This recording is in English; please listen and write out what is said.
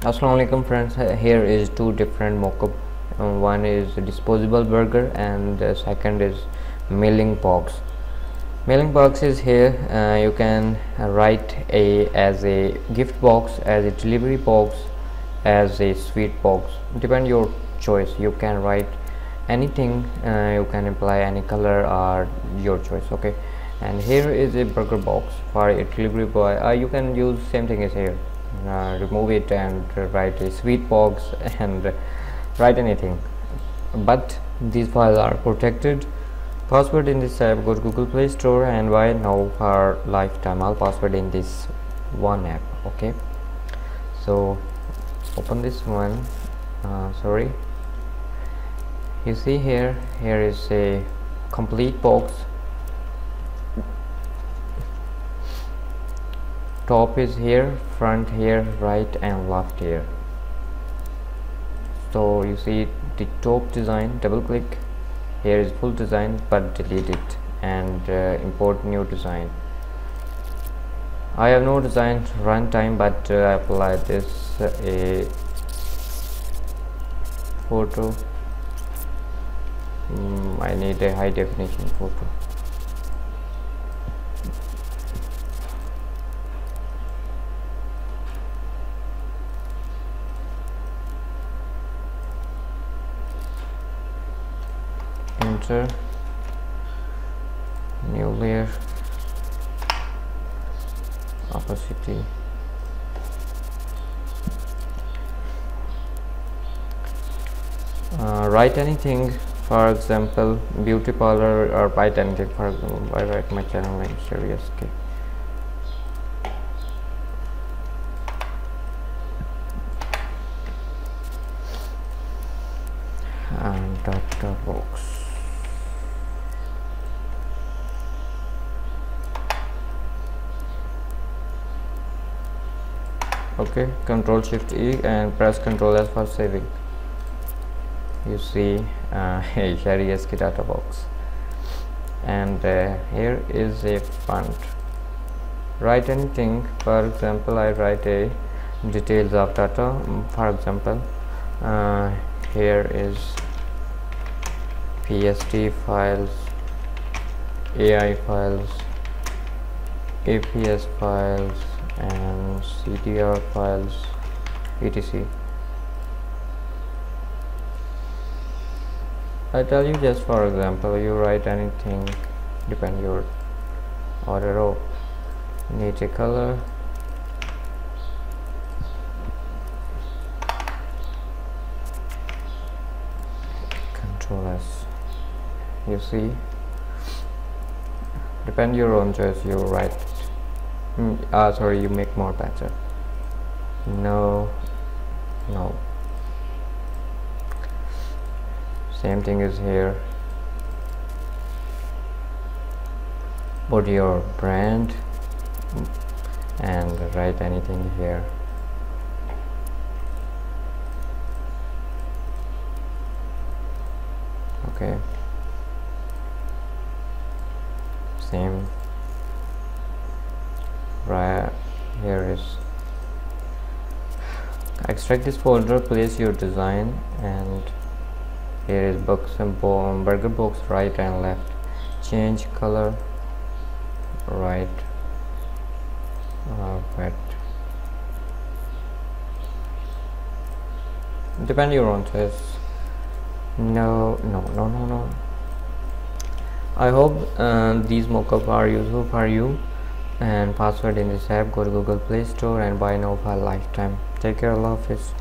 Assalamu alaikum friends. Here is two different mockup. One is disposable burger and the second is mailing box. Mailing box is here. You can write as a gift box, as a delivery box, as a sweet box. Depend your choice. You can write anything. You can apply any color or your choice. Okay. And here is a burger box for a delivery boy. You can use same thing as here. Remove it and write a sweet box and write anything, but these files are protected. Password in this app, go to Google Play Store and buy now for lifetime. All password in this one app. Okay, so open this one. Sorry, you see here is a complete box. Top is here, front here, right and left here. So you see the top design, double click. Here is full design, but delete it and import new design. I have no design runtime, but I apply this a photo. I need a high definition photo. Enter new layer, opacity, write anything, for example beauty parlor, or write anything. For example, I write my channel name Sheri. And Dr. Box. Okay, Control Shift E and press Control S for saving. You see a Sheri data box, and here is a font. Write anything. For example, I write a details of data. For example, here is PST files, AI files, APS files and CDR files, etc. I tell you, just for example, you write anything, depend your order of need a color, Control S. You see, depend your own choice. You write sorry, you make more better. No, same thing is here. Put your brand and write anything here. Okay, same. Right here is extract this folder, place your design, and here is box and burger box, right and left. Change color, right, red. Depend your own choice. No. I hope these mockup are useful for you. And password in this app, go to Google Play Store and buy now for lifetime. Take care, Allah Hafiz.